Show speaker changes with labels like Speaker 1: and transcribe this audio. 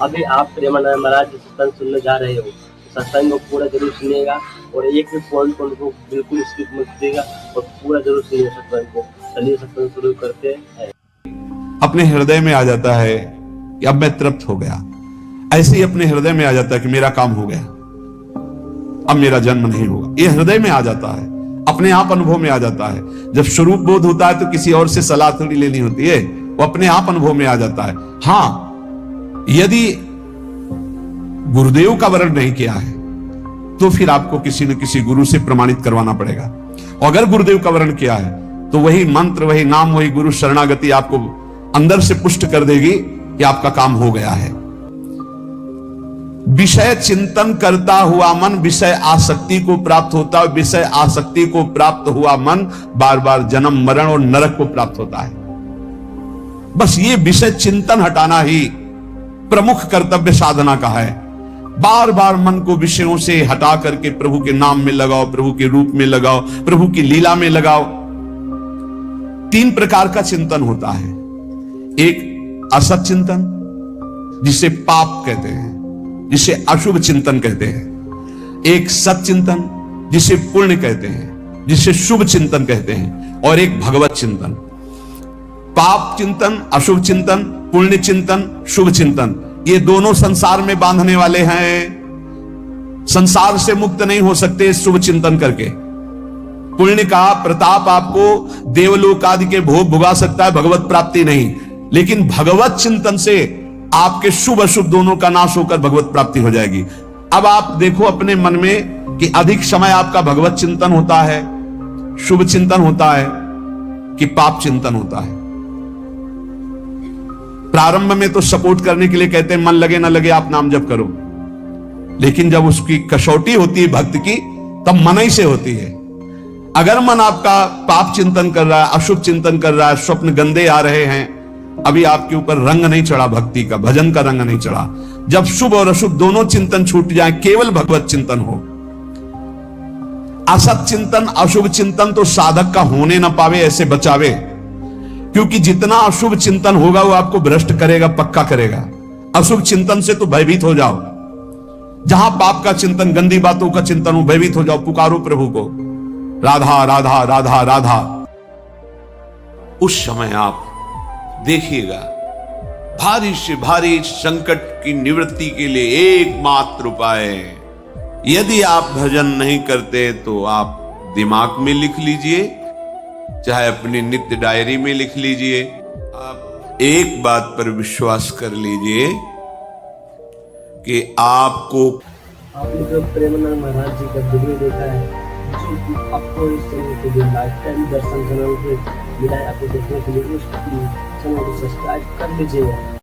Speaker 1: अभी आप प्रेमानंद महाराज जी सत्संग सुनने जा रहे हो, सत्संग को पूरा जरूर सुनिएगा और एक भी पॉइंट को उनको बिल्कुल स्किप मत कीजिएगा और पूरा जरूर सुनिए सत्संग को। चलिए सत्संग शुरू करते हैं।
Speaker 2: अपने हृदय में आ जाता है कि अब मैं तृप्त हो गया, ऐसे ही अपने हृदय में आ जाता है कि मेरा काम हो गया, अब मेरा जन्म नहीं होगा। ये हृदय में आ जाता है, अपने आप अनुभव में आ जाता है। जब स्वरूप बोध होता है तो किसी और से सलाह थोड़ी लेनी होती है, वो अपने आप अनुभव में आ जाता है। हाँ, यदि गुरुदेव का वर्ण नहीं किया है तो फिर आपको किसी न किसी गुरु से प्रमाणित करवाना पड़ेगा। और अगर गुरुदेव का वर्ण किया है तो वही मंत्र, वही नाम, वही गुरु शरणागति आपको अंदर से पुष्ट कर देगी कि आपका काम हो गया है। विषय चिंतन करता हुआ मन विषय आसक्ति को प्राप्त होता है। विषय आसक्ति को प्राप्त हुआ मन बार बार जन्म, मरण और नरक को प्राप्त होता है। बस ये विषय चिंतन हटाना ही प्रमुख कर्तव्य साधना का है। बार बार मन को विषयों से हटा करके प्रभु के नाम में लगाओ, प्रभु के रूप में लगाओ, प्रभु की लीला में लगाओ। 3 प्रकार का चिंतन होता है। एक असत चिंतन, जिसे पाप कहते हैं, जिसे अशुभ चिंतन कहते हैं। एक सत चिंतन, जिसे पुण्य कहते हैं, जिसे शुभ चिंतन कहते हैं। और एक भगवत चिंतन। पाप चिंतन, अशुभ चिंतन, पुण्य चिंतन, शुभ चिंतन, ये दोनों संसार में बांधने वाले हैं। संसार से मुक्त नहीं हो सकते शुभ चिंतन करके। पुण्य का प्रताप आपको देवलोक आदि के भोग भुगा सकता है, भगवत प्राप्ति नहीं। लेकिन भगवत चिंतन से आपके शुभ अशुभ दोनों का नाश होकर भगवत प्राप्ति हो जाएगी। अब आप देखो अपने मन में कि अधिक समय आपका भगवत चिंतन होता है, शुभ चिंतन होता है कि पाप चिंतन होता है। प्रारंभ में तो सपोर्ट करने के लिए कहते हैं मन लगे ना लगे आप नाम जप करो, लेकिन जब उसकी कसौटी होती है भक्त की, तब मन ही से होती है। अगर मन आपका पाप चिंतन कर रहा है, अशुभ चिंतन कर रहा है, स्वप्न गंदे आ रहे हैं, अभी आपके ऊपर रंग नहीं चढ़ा, भक्ति का, भजन का रंग नहीं चढ़ा। जब शुभ और अशुभ दोनों चिंतन छूट जाए, केवल भगवत चिंतन हो। असत चिंतन, अशुभ चिंतन तो साधक का होने ना पावे, ऐसे बचावे। क्योंकि जितना अशुभ चिंतन होगा वो आपको भ्रष्ट करेगा, पक्का करेगा। अशुभ चिंतन से तो भयभीत हो जाओ। जहां पाप का चिंतन, गंदी बातों का चिंतन हो, भयभीत हो जाओ, पुकारो प्रभु को, राधा राधा राधा राधा। उस समय आप देखिएगा भारी से भारी संकट की निवृत्ति के लिए एकमात्र उपाय, यदि आप भजन नहीं करते तो आप दिमाग में लिख लीजिए, चाहे अपनी नित्य डायरी में लिख लीजिए। आप एक बात पर विश्वास कर लीजिए कि आपको,
Speaker 1: आपने जो प्रेमानंद महाराज जी का वीडियो देखा है, आपको इस चैनल के लिए लाइफ टाइम दर्शन चैनल के मिला है, आपको देखने के लिए उस चैनल को सब्सक्राइब कर लीजिएगा।